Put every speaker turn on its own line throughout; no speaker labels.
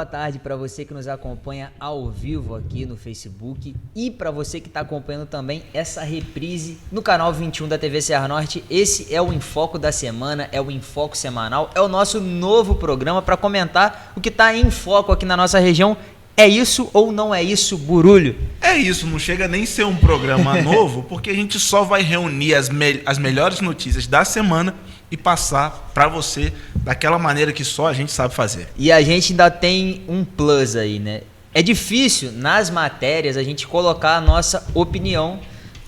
tarde para você que nos acompanha ao vivo aqui no Facebook e para você que está acompanhando também essa reprise no canal 21 da TV Serra Norte. Esse é o Enfoco da semana, é o Enfoco semanal, é o nosso novo programa para comentar o que está em foco aqui na nossa região. É isso ou não é isso, Burulho?
É isso, não chega nem a ser um programa novo, porque a gente só vai reunir as melhores notícias da semana e passar para você daquela maneira que só a gente sabe fazer.
E a gente ainda tem um plus aí, né? É difícil nas matérias a gente colocar a nossa opinião,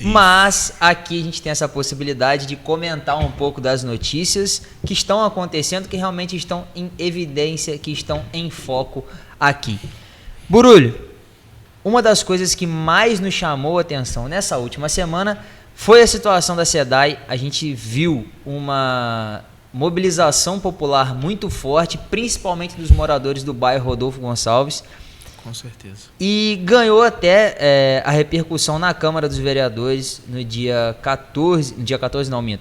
mas aqui a gente tem essa possibilidade de comentar um pouco das notícias que estão acontecendo, que realmente estão em evidência, que estão em foco aqui. Burulho, uma das coisas que mais nos chamou a atenção nessa última semana foi a situação da SEDAI. A gente viu uma mobilização popular muito forte, principalmente dos moradores do bairro Rodolfo Gonçalves.
Com certeza.
E ganhou até a repercussão na Câmara dos Vereadores no dia 14,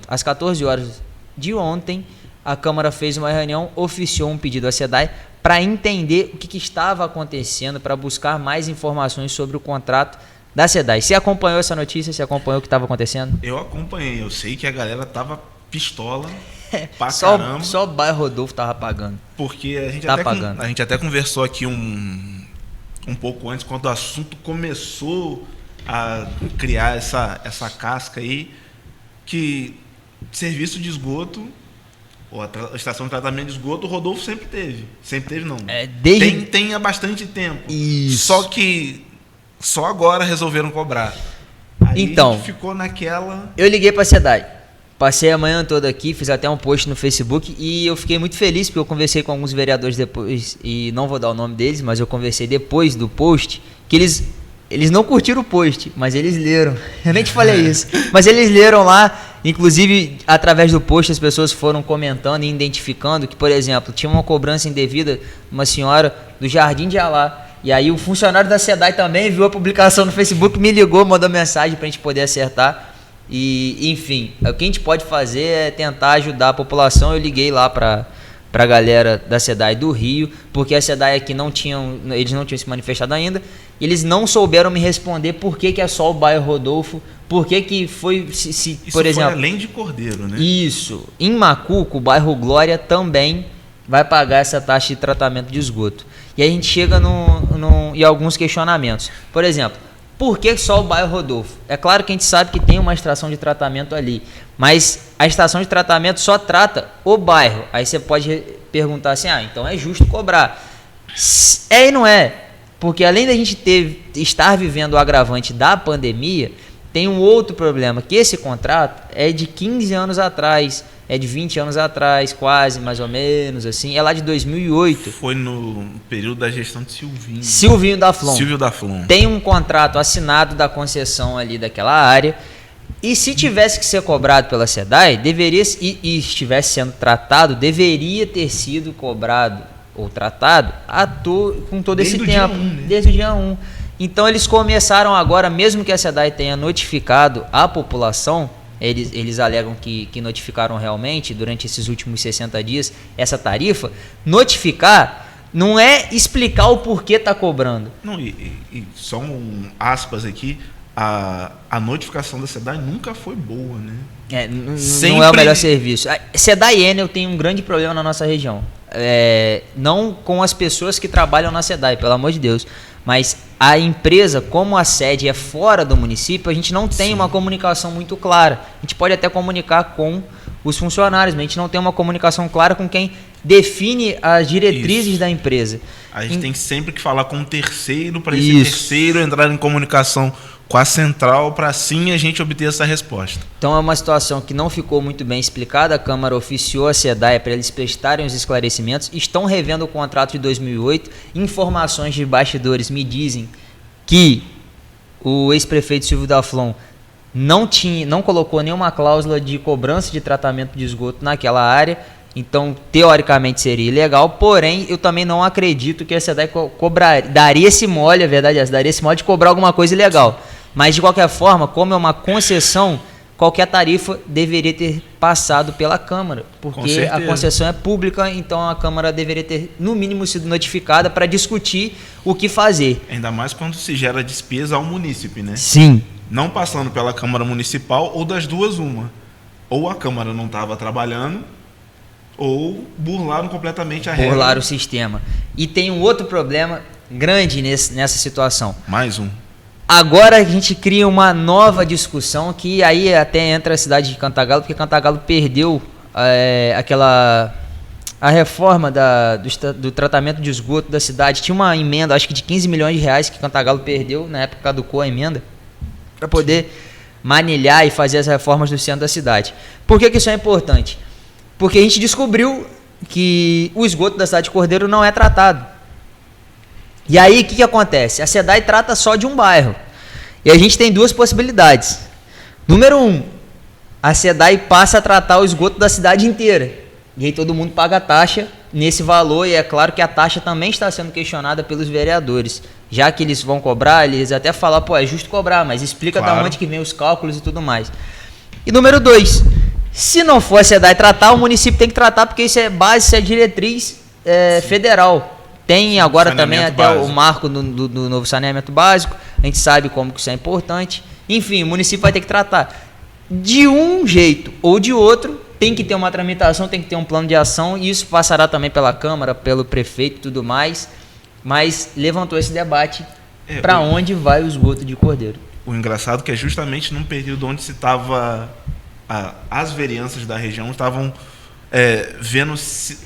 às 14 horas de ontem. A Câmara fez uma reunião, oficiou um pedido à SEDAI para entender o que estava acontecendo, para buscar mais informações sobre o contrato da SEDAI. Você acompanhou essa notícia? Você acompanhou o que estava acontecendo?
Eu acompanhei. Eu sei que a galera tava pistola pra caramba.
Só o bairro Rodolfo tava pagando.
Porque a gente até conversou aqui um pouco antes, quando o assunto começou a criar essa casca aí, que serviço de esgoto, ou a estação de tratamento de esgoto, o Rodolfo sempre teve. Sempre teve, não. Tem há bastante tempo.
Isso.
Só que só agora resolveram cobrar. Aí
então,
a gente ficou naquela...
Eu liguei para a SEDAI. Passei a manhã toda aqui, fiz até um post no Facebook e eu fiquei muito feliz porque eu conversei com alguns vereadores depois, e não vou dar o nome deles, mas eu conversei depois do post, que eles não curtiram o post, mas eles leram. Eu nem te falei isso. Mas eles leram lá, inclusive, através do post, as pessoas foram comentando e identificando que, por exemplo, tinha uma cobrança indevida de uma senhora do Jardim de Alá. E aí o funcionário da SEDAI também viu a publicação no Facebook, me ligou, mandou mensagem para a gente poder acertar. E, enfim, o que a gente pode fazer é tentar ajudar a população. Eu liguei lá para a galera da SEDAI do Rio, porque a SEDAI aqui eles não tinham se manifestado ainda. Eles não souberam me responder por que é só o bairro Rodolfo, por que foi, por exemplo...
Foi além de Cordeiro, né?
Isso. Em Macuco, o bairro Glória também vai pagar essa taxa de tratamento de esgoto. E aí a gente chega em alguns questionamentos. Por exemplo, por que só o bairro Rodolfo? É claro que a gente sabe que tem uma estação de tratamento ali, mas a estação de tratamento só trata o bairro. Aí você pode perguntar assim, então é justo cobrar. É e não é, porque além da gente estar vivendo o agravante da pandemia, tem um outro problema, que esse contrato é de 15 anos atrás, é de 20 anos atrás, quase, mais ou menos, assim, é lá de 2008.
Foi no período da gestão de Silvinho.
Silvio da
Flon.
Tem um contrato assinado da concessão ali daquela área, e se tivesse que ser cobrado pela SEDAI, deveria, e estivesse sendo tratado, deveria ter sido cobrado ou tratado com todo esse tempo, desde o dia 1. Então eles começaram agora, mesmo que a SEDAI tenha notificado a população, eles alegam que notificaram realmente durante esses últimos 60 dias essa tarifa. Notificar não é explicar o porquê está cobrando.
Não, e só aspas aqui, a notificação da SEDAI nunca foi boa, né?
Não é o melhor serviço. A SEDAI e Enel tem um grande problema na nossa região. Não com as pessoas que trabalham na SEDAI, pelo amor de Deus, mas a empresa, como a sede é fora do município, a gente não tem uma comunicação muito clara. A gente pode até comunicar com os funcionários, mas a gente não tem uma comunicação clara com quem define as diretrizes da empresa.
A gente tem sempre que falar com um terceiro, para esse terceiro entrar em comunicação com a central, para assim a gente obter essa resposta.
Então é uma situação que não ficou muito bem explicada. A Câmara oficiou a SEDAI para eles prestarem os esclarecimentos. Estão revendo o contrato de 2008. Informações de bastidores me dizem que o ex-prefeito Silvio da Flon não colocou nenhuma cláusula de cobrança de tratamento de esgoto naquela área. Então, teoricamente seria ilegal, porém, eu também não acredito que a SEDAI daria esse mole, a verdade é essa, daria esse mole de cobrar alguma coisa ilegal. Mas, de qualquer forma, como é uma concessão, qualquer tarifa deveria ter passado pela Câmara, porque a concessão é pública, então a Câmara deveria ter, no mínimo, sido notificada para discutir o que fazer.
Ainda mais quando se gera despesa ao munícipe, né?
Sim.
Não passando pela Câmara Municipal, ou das duas, uma. Ou a Câmara não estava trabalhando, ou burlaram completamente a regra.
Burlaram o sistema. E tem um outro problema grande nessa situação.
Mais um.
Agora a gente cria uma nova discussão que aí até entra a cidade de Cantagalo, porque Cantagalo perdeu a reforma do tratamento de esgoto da cidade. Tinha uma emenda, acho que de 15 milhões de reais que Cantagalo perdeu, na época caducou a emenda, para poder manilhar e fazer as reformas do centro da cidade. Por que isso é importante? Porque a gente descobriu que o esgoto da cidade de Cordeiro não é tratado. E aí, o que acontece? A SEDAI trata só de um bairro. E a gente tem duas possibilidades. Número 1, a SEDAI passa a tratar o esgoto da cidade inteira. E aí todo mundo paga a taxa nesse valor. E é claro que a taxa também está sendo questionada pelos vereadores. Já que eles vão cobrar, eles até falam, é justo cobrar, mas explica da onde que vem os cálculos e tudo mais. E número 2, se não for a SEDAI tratar, o município tem que tratar, porque isso é base, isso é diretriz federal. Tem agora também até o marco do novo saneamento básico. A gente sabe como que isso é importante. Enfim, o município vai ter que tratar. De um jeito ou de outro, tem que ter uma tramitação, tem que ter um plano de ação. E isso passará também pela Câmara, pelo prefeito e tudo mais. Mas levantou esse debate para onde vai o esgoto de Cordeiro.
O engraçado é que é justamente num período onde se estava... as vereanças da região estavam... vendo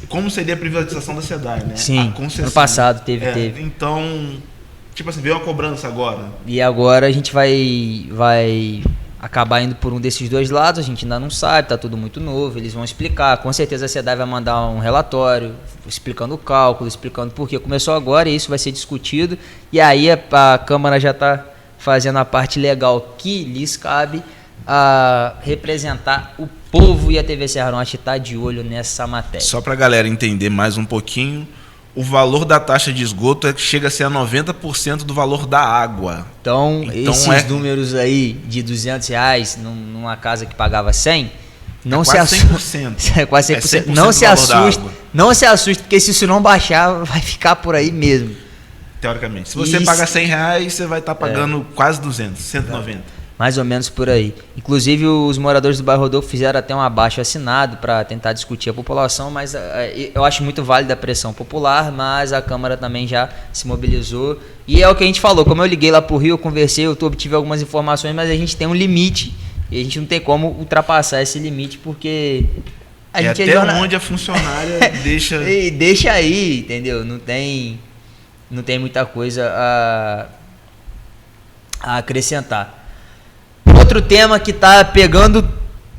como seria a privatização da SEDAI, né?
Sim, ano passado teve.
Então, tipo assim, veio a cobrança agora.
E agora a gente vai acabar indo por um desses dois lados, a gente ainda não sabe, tá tudo muito novo, eles vão explicar, com certeza a SEDAI vai mandar um relatório explicando o cálculo, explicando por que começou agora, e isso vai ser discutido, e aí a Câmara já está fazendo a parte legal que lhes cabe, a representar o povo, e a TV Serra Norte está de olho nessa matéria.
Só para a galera entender mais um pouquinho, o valor da taxa de esgoto chega a ser a 90% do valor da água.
Então esses números aí de R$200 numa casa que pagava 100, não se assusta. 100%. É quase 100%. Não se assuste, porque se isso não baixar, vai ficar por aí mesmo.
Teoricamente. Se você paga R$100, você vai estar pagando quase 200, 190.
Mais ou menos por aí. Inclusive, os moradores do bairro Rodolfo fizeram até um abaixo-assinado para tentar discutir a população, mas eu acho muito válida a pressão popular, mas a Câmara também já se mobilizou. E é o que a gente falou, como eu liguei lá para o Rio, eu conversei, eu obtive algumas informações, mas a gente tem um limite e a gente não tem como ultrapassar esse limite, porque a gente
até onde a funcionária deixa...
Deixa aí, entendeu? Não tem muita coisa a acrescentar. Outro tema que tá pegando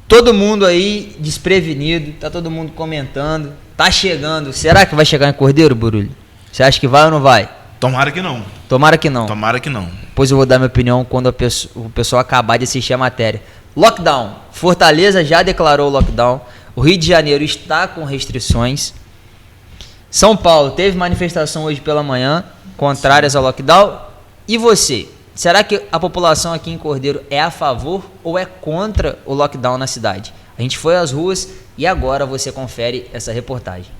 todo mundo aí desprevenido, tá todo mundo comentando, tá chegando. Será que vai chegar em Cordeiro, Burulho? Você acha que vai ou não vai?
Tomara que não.
Tomara que não.
Tomara que não.
Pois eu vou dar minha opinião quando o pessoal acabar de assistir a matéria. Lockdown. Fortaleza já declarou lockdown. O Rio de Janeiro está com restrições. São Paulo teve manifestação hoje pela manhã, contrárias ao lockdown. E você? Será que a população aqui em Cordeiro é a favor ou é contra o lockdown na cidade? A gente foi às ruas e agora você confere essa reportagem.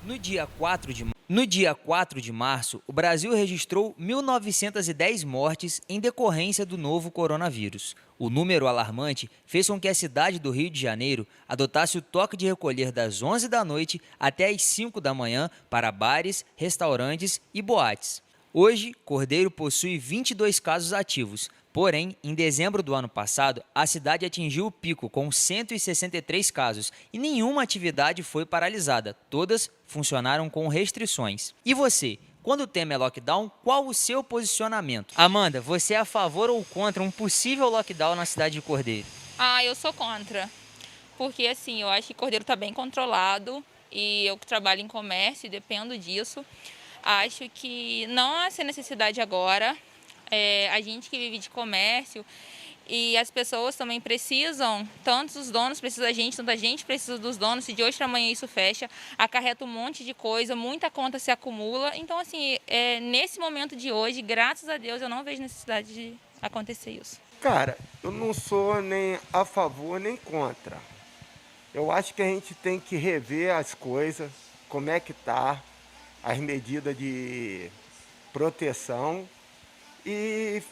No dia 4 de março, o Brasil registrou 1.910 mortes em decorrência do novo coronavírus. O número alarmante fez com que a cidade do Rio de Janeiro adotasse o toque de recolher das 11 da noite até as 5 da manhã para bares, restaurantes e boates. Hoje, Cordeiro possui 22 casos ativos, porém, em dezembro do ano passado, a cidade atingiu o pico com 163 casos e nenhuma atividade foi paralisada, todas funcionaram com restrições. E você, quando o tema é lockdown, qual o seu posicionamento? Amanda, você é a favor ou contra um possível lockdown na cidade de Cordeiro?
Eu sou contra, porque assim, eu acho que Cordeiro está bem controlado e eu que trabalho em comércio e dependo disso. Acho que não há essa necessidade agora, a gente que vive de comércio e as pessoas também precisam, tanto os donos precisam da gente, tanto a gente precisa dos donos, se de hoje para amanhã isso fecha, acarreta um monte de coisa, muita conta se acumula, então assim, nesse momento de hoje, graças a Deus, eu não vejo necessidade de acontecer isso.
Cara, eu não sou nem a favor nem contra. Eu acho que a gente tem que rever as coisas, como é que tá, as medidas de proteção e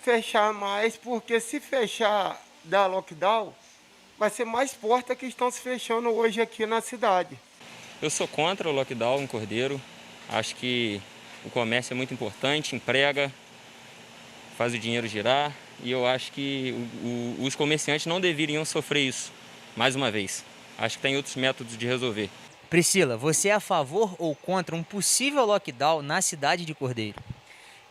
fechar mais, porque se fechar da lockdown, vai ser mais portas que estão se fechando hoje aqui na cidade.
Eu sou contra o lockdown em Cordeiro. Acho que o comércio é muito importante, emprega, faz o dinheiro girar. E eu acho que os comerciantes não deveriam sofrer isso, mais uma vez. Acho que tem outros métodos de resolver.
Priscila, você é a favor ou contra um possível lockdown na cidade de Cordeiro?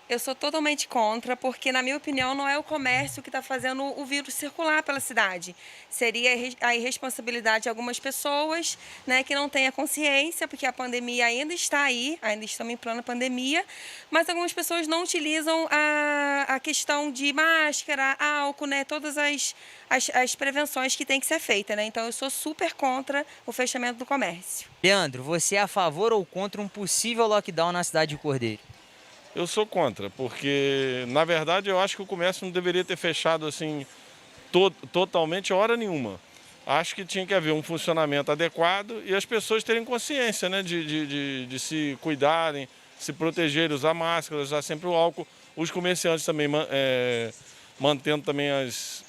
Eu sou totalmente contra, porque, na minha opinião, não é o comércio que está fazendo o vírus circular pela cidade. Seria a irresponsabilidade de algumas pessoas, né, que não têm a consciência, porque a pandemia ainda está aí, ainda estamos em plena pandemia, mas algumas pessoas não utilizam a questão de máscara, álcool, né, todas as prevenções que tem que ser feitas, né? Então, eu sou super contra o fechamento do comércio.
Leandro, você é a favor ou contra um possível lockdown na cidade de Cordeiro?
Eu sou contra, porque, na verdade, eu acho que o comércio não deveria ter fechado assim totalmente hora nenhuma. Acho que tinha que haver um funcionamento adequado e as pessoas terem consciência, né, de se cuidarem, se protegerem, usar máscara, usar sempre o álcool. Os comerciantes também mantendo também as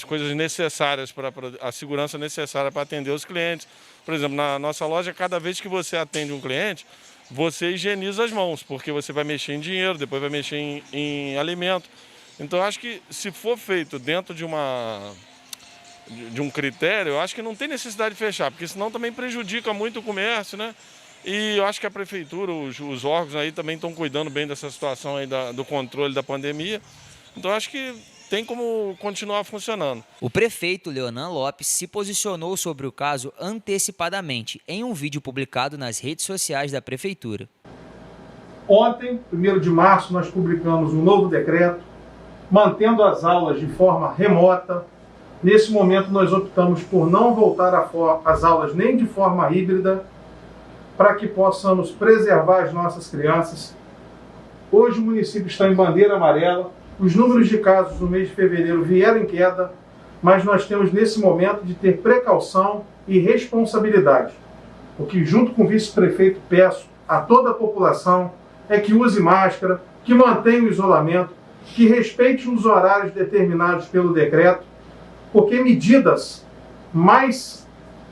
coisas necessárias, a segurança necessária para atender os clientes. Por exemplo, na nossa loja, cada vez que você atende um cliente, você higieniza as mãos, porque você vai mexer em dinheiro, depois vai mexer em alimento. Então, eu acho que se for feito dentro de um critério, eu acho que não tem necessidade de fechar, porque senão também prejudica muito o comércio, né? E eu acho que a prefeitura, os órgãos aí também estão cuidando bem dessa situação aí do controle da pandemia. Então, eu acho que tem como continuar funcionando.
O prefeito Leonan Lopes se posicionou sobre o caso antecipadamente em um vídeo publicado nas redes sociais da prefeitura.
Ontem, 1º de março, nós publicamos um novo decreto, mantendo as aulas de forma remota. Nesse momento, nós optamos por não voltar às aulas nem de forma híbrida, para que possamos preservar as nossas crianças. Hoje o município está em bandeira amarela. Os números de casos no mês de fevereiro vieram em queda, mas nós temos nesse momento de ter precaução e responsabilidade. O que, junto com o vice-prefeito, peço a toda a população é que use máscara, que mantenha o isolamento, que respeite os horários determinados pelo decreto, porque medidas mais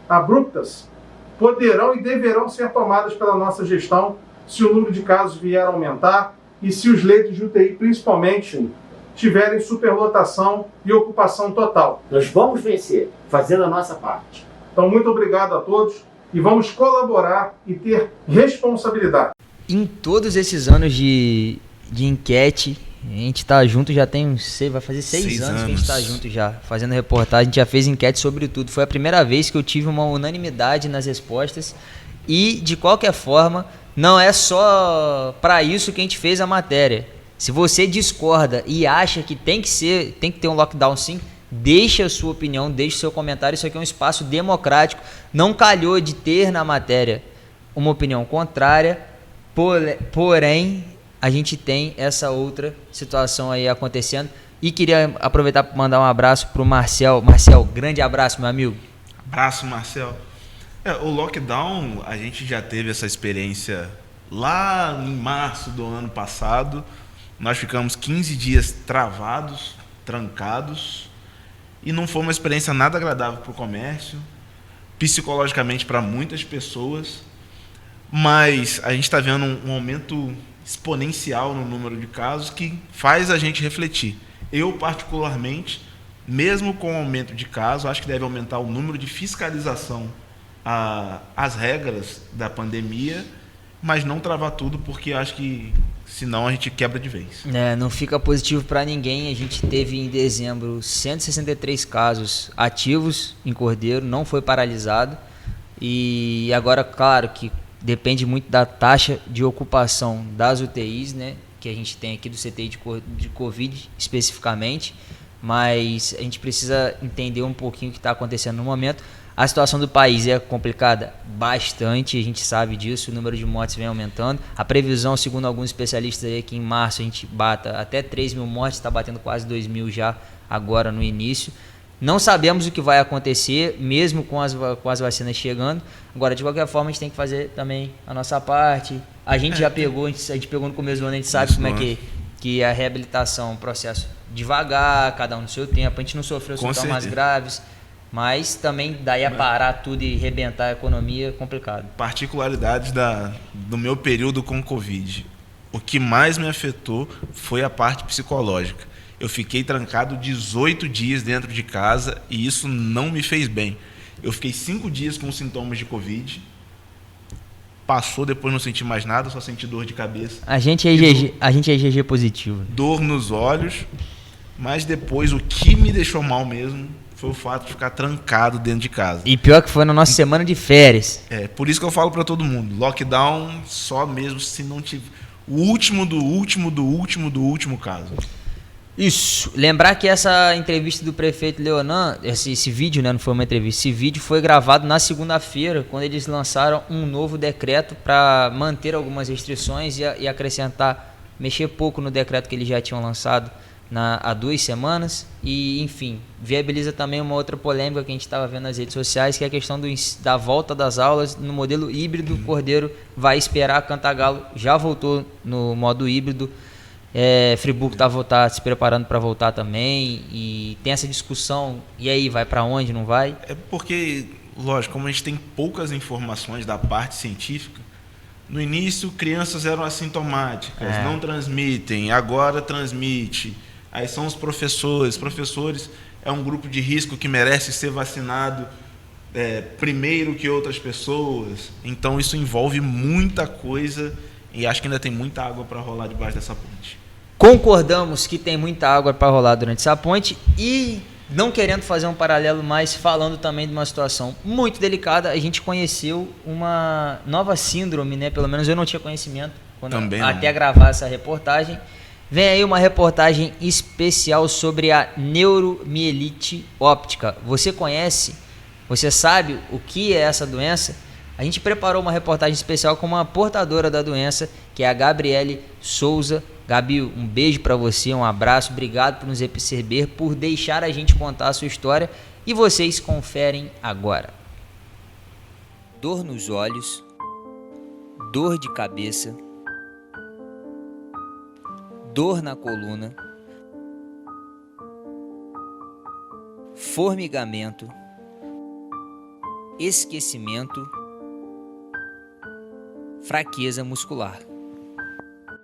abruptas poderão e deverão ser tomadas pela nossa gestão se o número de casos vier a aumentar e se os leitos de UTI, principalmente, tiverem superlotação e ocupação total.
Nós vamos vencer, fazendo a nossa parte.
Então, muito obrigado a todos e vamos colaborar e ter responsabilidade.
Em todos esses anos de enquete, a gente está junto já tem, vai fazer 6 anos que a gente está junto já, fazendo reportagem, a gente já fez enquete sobre tudo. Foi a primeira vez que eu tive uma unanimidade nas respostas e, de qualquer forma, não é só para isso que a gente fez a matéria. Se você discorda e acha que tem que ter um lockdown sim, deixe a sua opinião, deixe o seu comentário. Isso aqui é um espaço democrático. Não calhou de ter na matéria uma opinião contrária, porém a gente tem essa outra situação aí acontecendo. E queria aproveitar para mandar um abraço para o Marcel. Marcel, grande abraço, meu amigo.
Abraço, Marcel. O lockdown, a gente já teve essa experiência lá em março do ano passado. Nós ficamos 15 dias travados, trancados, e não foi uma experiência nada agradável para o comércio, psicologicamente para muitas pessoas, mas a gente está vendo um aumento exponencial no número de casos que faz a gente refletir. Eu, particularmente, mesmo com o aumento de casos, acho que deve aumentar o número de fiscalização às regras da pandemia, mas não travar tudo, porque acho que senão a gente quebra de vez.
Não fica positivo para ninguém. A gente teve em dezembro 163 casos ativos em Cordeiro, não foi paralisado. E agora, claro, que depende muito da taxa de ocupação das UTIs, né, que a gente tem aqui do CTI de Covid especificamente, mas a gente precisa entender um pouquinho o que está acontecendo no momento. A situação do país é complicada? Bastante, a gente sabe disso, o número de mortes vem aumentando. A previsão, segundo alguns especialistas aí, é que em março a gente bata até 3 mil mortes, está batendo quase 2 mil já agora no início. Não sabemos o que vai acontecer, mesmo com as vacinas chegando. Agora, de qualquer forma, a gente tem que fazer também a nossa parte. A gente já pegou, a gente pegou no começo do ano, a gente sabe como é que a reabilitação é um processo devagar, cada um no seu tempo. A gente não sofreu sintomas graves, mas também daí a parar tudo e rebentar a economia é complicado.
Particularidades do meu período com Covid. O que mais me afetou foi a parte psicológica. Eu fiquei trancado 18 dias dentro de casa e isso não me fez bem. Eu fiquei 5 dias com sintomas de Covid. Passou, depois não senti mais nada, só senti dor de cabeça.
A gente é IgG positivo.
Dor nos olhos. Mas depois o que me deixou mal mesmo foi o fato de ficar trancado dentro de casa.
E pior que foi na nossa semana de férias.
Por isso que eu falo para todo mundo. Lockdown só mesmo se não tiver... O último do último caso.
Isso. Lembrar que essa entrevista do prefeito Leonan, esse vídeo, né, não foi uma entrevista, esse vídeo foi gravado na segunda-feira, quando eles lançaram um novo decreto para manter algumas restrições e acrescentar, mexer pouco no decreto que eles já tinham lançado há 2 semanas. E, enfim, viabiliza também uma outra polêmica que a gente estava vendo nas redes sociais, que é a questão da volta das aulas no modelo híbrido. O Cordeiro vai esperar, Cantagalo já voltou no modo híbrido. Friburgo tá se preparando para voltar também, e tem essa discussão, e aí, vai para onde, não vai?
Porque, lógico, como a gente tem poucas informações da parte científica, no início crianças eram assintomáticas, não transmitem, agora transmite, aí são os professores é um grupo de risco que merece ser vacinado primeiro que outras pessoas, então isso envolve muita coisa. E acho que ainda tem muita água para rolar debaixo dessa ponte.
Concordamos que tem muita água para rolar durante essa ponte, e não querendo fazer um paralelo, mas falando também de uma situação muito delicada, a gente conheceu uma nova síndrome, né? Pelo menos eu não tinha conhecimento até gravar essa reportagem. Vem aí uma reportagem especial sobre a neuromielite óptica. Você conhece? Você sabe o que é essa doença? A gente preparou uma reportagem especial com uma portadora da doença, que é a Gabriele Souza. Gabi, um beijo para você, um abraço, obrigado por nos receber, por deixar a gente contar a sua história, e vocês conferem agora. Dor nos olhos, dor de cabeça, dor na coluna, formigamento, esquecimento, fraqueza muscular.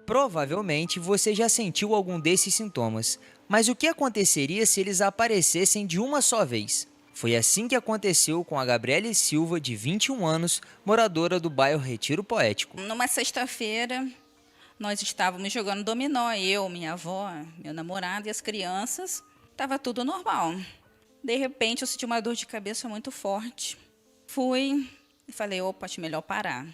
Provavelmente você já sentiu algum desses sintomas, mas o que aconteceria se eles aparecessem de uma só vez? Foi assim que aconteceu com a Gabriele Silva, de 21 anos, moradora do bairro Retiro Poético.
Numa sexta-feira, nós estávamos jogando dominó, eu, minha avó, meu namorado e as crianças. Estava tudo normal. De repente, eu senti uma dor de cabeça muito forte. Fui e falei, opa, acho melhor parar.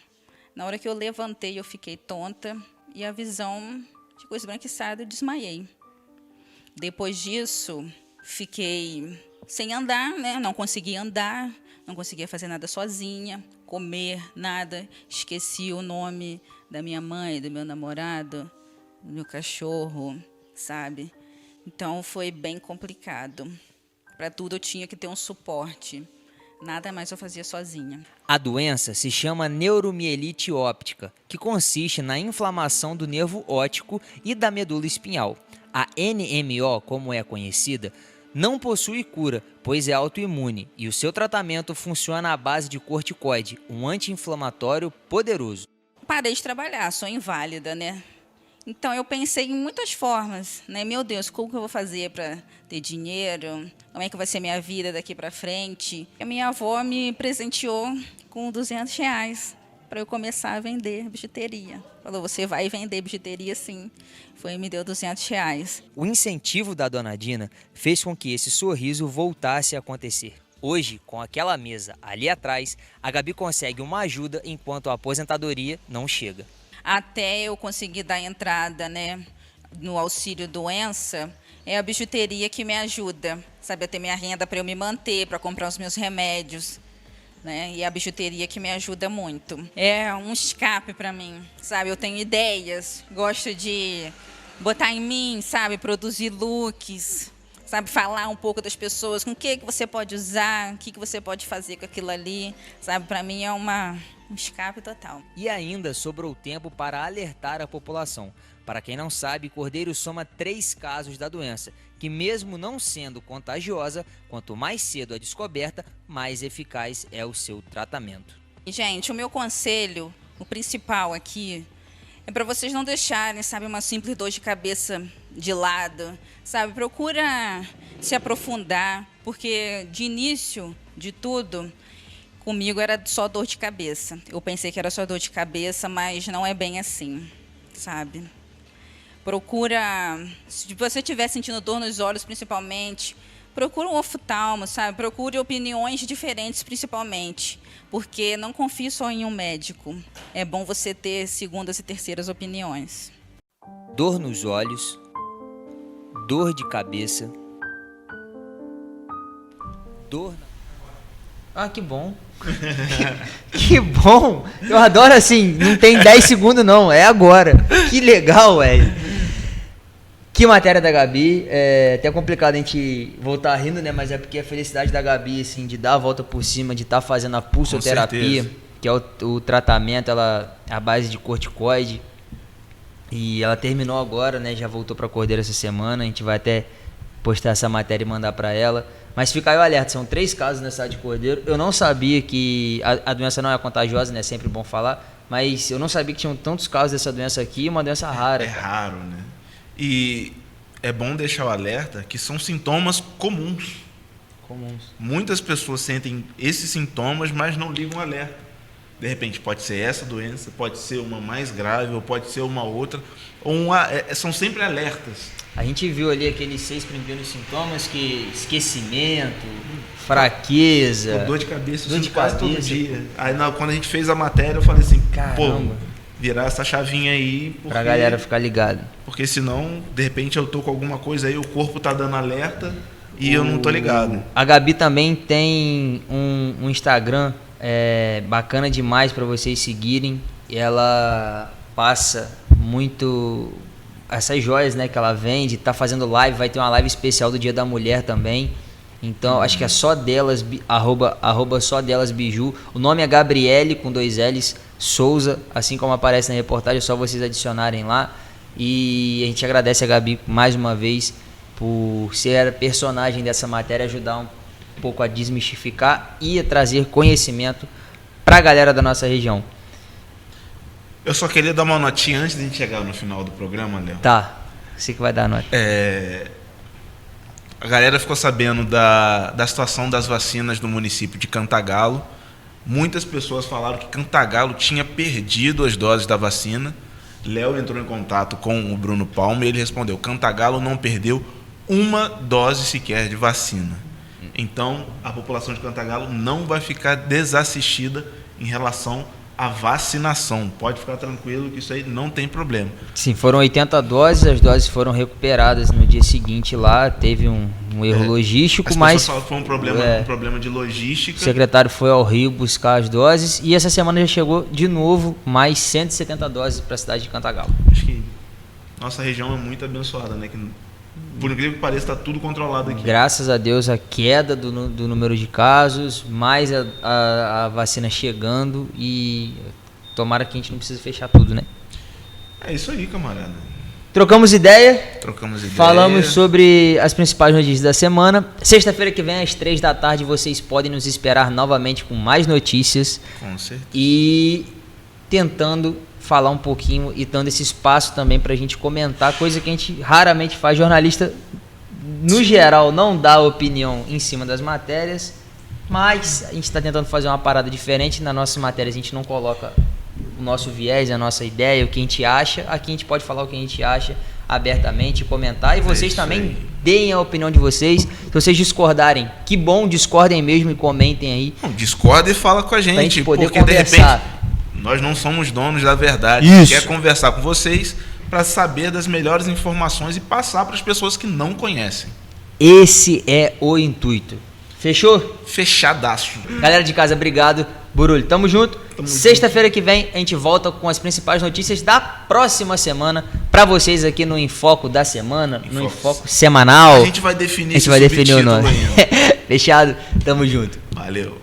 Na hora que eu levantei, eu fiquei tonta e a visão ficou esbranquiçada e desmaiei. Depois disso, fiquei sem andar, né? Não conseguia andar, não conseguia fazer nada sozinha, comer nada. Esqueci o nome da minha mãe, do meu namorado, do meu cachorro, sabe? Então, foi bem complicado. Para tudo, eu tinha que ter um suporte. Nada mais eu fazia sozinha.
A doença se chama neuromielite óptica, que consiste na inflamação do nervo óptico e da medula espinhal. A NMO, como é conhecida, não possui cura, pois é autoimune, e o seu tratamento funciona à base de corticoide, um anti-inflamatório poderoso.
Parei de trabalhar, sou inválida, né? Então, eu pensei em muitas formas, né? Meu Deus, como que eu vou fazer para ter dinheiro? Como é que vai ser minha vida daqui para frente? A minha avó me presenteou com R$200 para eu começar a vender bijuteria. Falou, você vai vender bijuteria sim. Foi e me deu R$200.
O incentivo da dona Dina fez com que esse sorriso voltasse a acontecer. Hoje, com aquela mesa ali atrás, a Gabi consegue uma ajuda enquanto a aposentadoria não chega.
Até eu conseguir dar entrada, né, no auxílio doença, é a bijuteria que me ajuda, sabe, a ter minha renda para eu me manter, para comprar os meus remédios. né? E a bijuteria que me ajuda muito. É um escape para mim, sabe? Eu tenho ideias, gosto de botar em mim, sabe? Produzir looks, sabe? Falar um pouco das pessoas, com o que você pode usar, o que você pode fazer com aquilo ali, sabe? Para mim é um escape total.
E ainda sobrou tempo para alertar a população. Para quem não sabe, Cordeiro soma 3 casos da doença, que mesmo não sendo contagiosa, quanto mais cedo a descoberta, mais eficaz é o seu tratamento.
E, gente, o meu conselho, o principal aqui, é para vocês não deixarem, sabe, uma simples dor de cabeça de lado, sabe? Procura se aprofundar, porque de início de tudo, comigo era só dor de cabeça. Eu pensei que era só dor de cabeça, mas não é bem assim, sabe? Procura, se você estiver sentindo dor nos olhos principalmente, procura um oftalmo, sabe? Procure opiniões diferentes principalmente, porque não confie só em um médico. É bom você ter segundas e terceiras opiniões.
Dor nos olhos, dor de cabeça, dor na... Ah, que bom. Que bom. Eu adoro assim, não tem 10 segundos não, é agora. Que legal, velho. Que matéria da Gabi. É até complicado a gente voltar rindo, né? Mas é porque a felicidade da Gabi, assim, de dar a volta por cima, de estar fazendo a pulsoterapia, que é o tratamento, ela a base de corticoide. E ela terminou agora, né? Já voltou para Cordeiro essa semana. A gente vai até postar essa matéria e mandar para ela. Mas fica aí o alerta, são 3 casos na cidade de Cordeiro. Eu não sabia que a doença não é contagiosa, né? É sempre bom falar. Mas eu não sabia que tinham tantos casos dessa doença aqui, uma doença rara.
É raro, né? E é bom deixar o alerta que são sintomas comuns. Muitas pessoas sentem esses sintomas, mas não ligam o alerta. De repente pode ser essa doença, pode ser uma mais grave, ou pode ser uma outra. São sempre alertas.
A gente viu ali aqueles 6 primeiros sintomas, que esquecimento, fraqueza,
dor de cabeça, quase todo dia. Aí quando a gente fez a matéria, eu falei assim,
caramba,
virar essa chavinha aí.
Pra galera ficar ligada.
Porque senão, de repente, eu tô com alguma coisa aí, o corpo tá dando alerta e eu não tô ligado.
A Gabi também tem um Instagram bacana demais para vocês seguirem. Ela passa muito essas joias, né, que ela vende, tá fazendo live, vai ter uma live especial do Dia da Mulher também. Então, acho que é só delas, arroba só delas biju. O nome é Gabriele, com 2 L's, Souza, assim como aparece na reportagem, é só vocês adicionarem lá. E a gente agradece a Gabi mais uma vez por ser a personagem dessa matéria, ajudar um pouco a desmistificar e a trazer conhecimento para a galera da nossa região.
Eu só queria dar uma notinha antes de a gente chegar no final do programa, Léo.
Tá, você que vai dar a nota.
A galera ficou sabendo da situação das vacinas no município de Cantagalo. Muitas pessoas falaram que Cantagalo tinha perdido as doses da vacina. Léo entrou em contato com o Bruno Palma e ele respondeu: Cantagalo não perdeu uma dose sequer de vacina. Então, a população de Cantagalo não vai ficar desassistida em relação à vacinação. Pode ficar tranquilo que isso aí não tem problema.
Sim, foram 80 doses, as doses foram recuperadas no dia seguinte lá, teve um erro logístico, mas
foi um problema de logística.
O secretário foi ao Rio buscar as doses e essa semana já chegou de novo mais 170 doses para a cidade de Cantagalo.
Acho que nossa região é muito abençoada, né? Que, por incrível que pareça, está tudo controlado aqui.
Graças a Deus, a queda do número de casos, mais a vacina chegando e tomara que a gente não precise fechar tudo, né?
É isso aí, camarada.
Trocamos ideia.
Falamos
Falamos sobre as principais notícias da semana. Sexta-feira que vem, às 3 da tarde, vocês podem nos esperar novamente com mais notícias.
Com certeza.
E tentando falar um pouquinho e dando esse espaço também para a gente comentar, coisa que a gente raramente faz. Jornalista, no geral, não dá opinião em cima das matérias, mas a gente está tentando fazer uma parada diferente. Nas nossas matérias a gente não coloca o nosso viés, a nossa ideia, o que a gente acha. Aqui a gente pode falar o que a gente acha abertamente, comentar, e vocês também deem a opinião de vocês. Se vocês discordarem, que bom, discordem mesmo e comentem aí.
Discorda e fala com a gente,
poder
porque
conversar.
De repente nós não somos donos da verdade.
Isso.
Quer conversar com vocês para saber das melhores informações e passar para as pessoas que não conhecem.
Esse é o intuito. Fechou?
Fechadaço.
Galera de casa, obrigado. Burulho, tamo junto. Sexta-feira que vem a gente volta com as principais notícias da próxima semana pra vocês aqui no Enfoco da Semana, no Enfoco semanal.
A gente vai definir
o nome. Fechado, tamo junto.
Valeu.